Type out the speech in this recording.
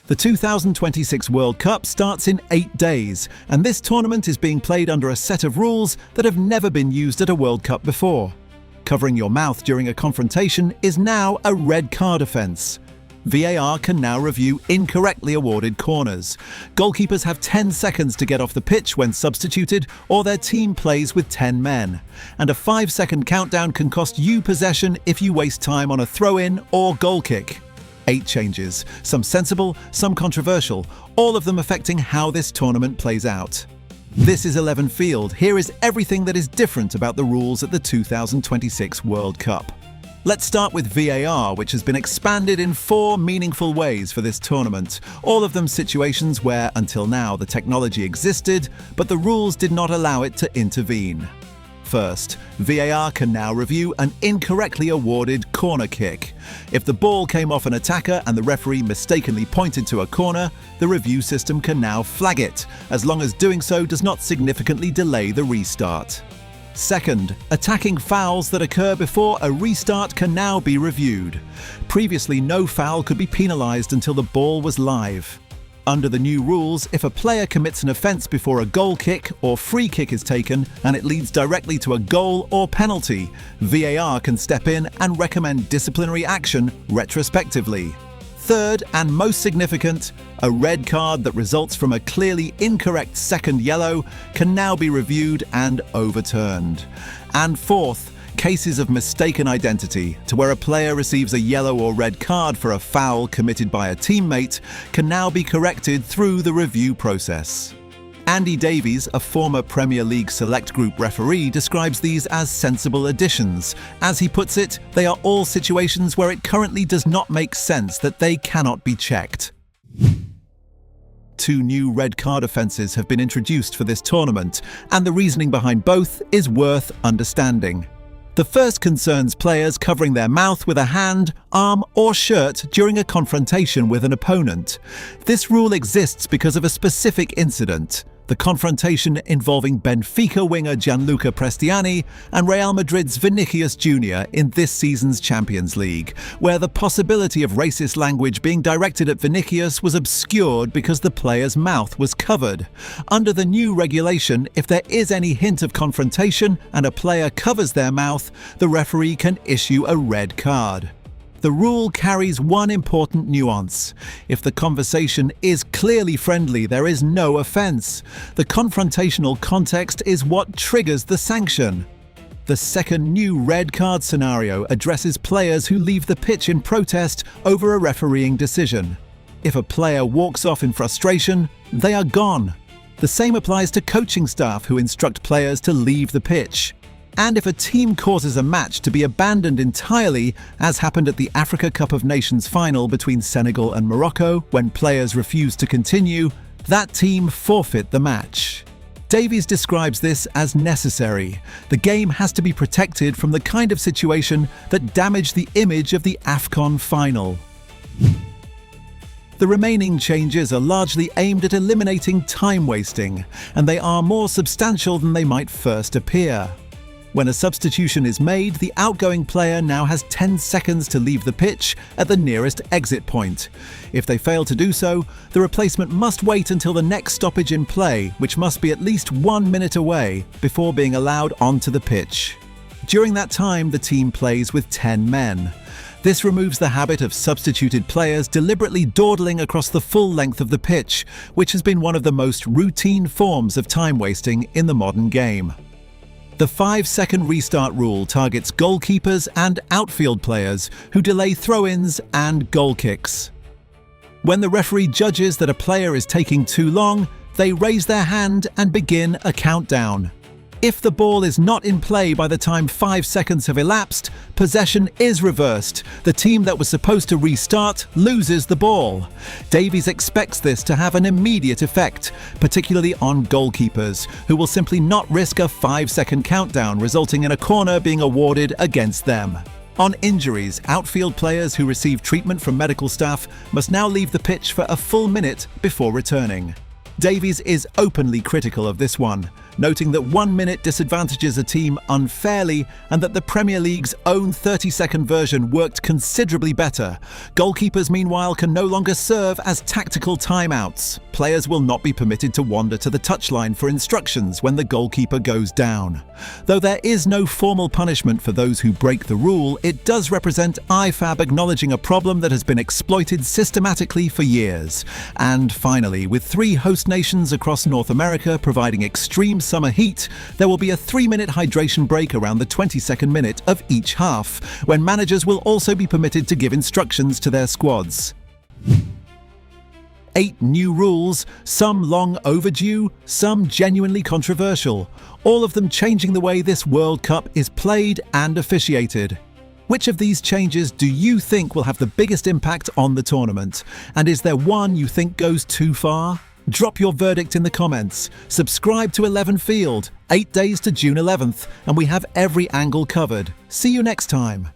The 2026 World Cup starts in 8 days, and this tournament is being played under a set of rules that have never been used at a World Cup before. Covering your mouth during a confrontation is now a red card offence. VAR can now review incorrectly awarded corners. Goalkeepers have 10 seconds to get off the pitch when substituted, or their team plays with 10 men. And a 5-second countdown can cost you possession if you waste time on a throw-in or goal kick. 8 changes, some sensible, some controversial, all of them affecting how this tournament plays out. This is 11 Field. Here is everything that is different about the rules at the 2026 World Cup. Let's start with VAR, which has been expanded in 4 meaningful ways for this tournament, all of them situations where, until now, the technology existed, but the rules did not allow it to intervene. First, VAR can now review an incorrectly awarded corner kick. If the ball came off an attacker and the referee mistakenly pointed to a corner, the review system can now flag it, as long as doing so does not significantly delay the restart. Second, attacking fouls that occur before a restart can now be reviewed. Previously, no foul could be penalised until the ball was live. Under the new rules, if a player commits an offence before a goal kick or free kick is taken and it leads directly to a goal or penalty, VAR can step in and recommend disciplinary action retrospectively. Third, and most significant, a red card that results from a clearly incorrect second yellow can now be reviewed and overturned. And fourth, cases of mistaken identity, to where a player receives a yellow or red card for a foul committed by a teammate, can now be corrected through the review process. Andy Davies, a former Premier League Select Group referee, describes these as sensible additions. As he puts it, they are all situations where it currently does not make sense that they cannot be checked. 2 new red card offences have been introduced for this tournament, and the reasoning behind both is worth understanding. The first concerns players covering their mouth with a hand, arm, or shirt during a confrontation with an opponent. This rule exists because of a specific incident: the confrontation involving Benfica winger Gianluca Prestiani and Real Madrid's Vinicius Junior in this season's Champions League, where the possibility of racist language being directed at Vinicius was obscured because the player's mouth was covered. Under the new regulation, if there is any hint of confrontation and a player covers their mouth, the referee can issue a red card. The rule carries one important nuance. If the conversation is clearly friendly, there is no offence. The confrontational context is what triggers the sanction. The second new red card scenario addresses players who leave the pitch in protest over a refereeing decision. If a player walks off in frustration, they are gone. The same applies to coaching staff who instruct players to leave the pitch. And if a team causes a match to be abandoned entirely, as happened at the Africa Cup of Nations final between Senegal and Morocco when players refused to continue, that team forfeit the match. Davies describes this as necessary. The game has to be protected from the kind of situation that damaged the image of the AFCON final. The remaining changes are largely aimed at eliminating time wasting, and they are more substantial than they might first appear. When a substitution is made, the outgoing player now has 10 seconds to leave the pitch at the nearest exit point. If they fail to do so, the replacement must wait until the next stoppage in play, which must be at least 1 minute away, before being allowed onto the pitch. During that time, the team plays with 10 men. This removes the habit of substituted players deliberately dawdling across the full length of the pitch, which has been one of the most routine forms of time wasting in the modern game. The 5-second restart rule targets goalkeepers and outfield players who delay throw-ins and goal kicks. When the referee judges that a player is taking too long, they raise their hand and begin a countdown. If the ball is not in play by the time 5 seconds have elapsed, possession is reversed. The team that was supposed to restart loses the ball. Davies expects this to have an immediate effect, particularly on goalkeepers, who will simply not risk a 5-second countdown resulting in a corner being awarded against them. On injuries, outfield players who receive treatment from medical staff must now leave the pitch for a full minute before returning. Davies is openly critical of this one. noting that 1 minute disadvantages a team unfairly and that the Premier League's own 30-second version worked considerably better. Goalkeepers, meanwhile, can no longer serve as tactical timeouts. Players will not be permitted to wander to the touchline for instructions when the goalkeeper goes down. Though there is no formal punishment for those who break the rule, it does represent IFAB acknowledging a problem that has been exploited systematically for years. And finally, with 3 host nations across North America providing extreme summer heat, there will be a 3-minute hydration break around the 22nd minute of each half, when managers will also be permitted to give instructions to their squads. 8 new rules, some long overdue, some genuinely controversial, all of them changing the way this World Cup is played and officiated. Which of these changes do you think will have the biggest impact on the tournament? And is there one you think goes too far? Drop your verdict in the comments. Subscribe to 11 Field, 8 days to June 11th, and we have every angle covered. See you next time.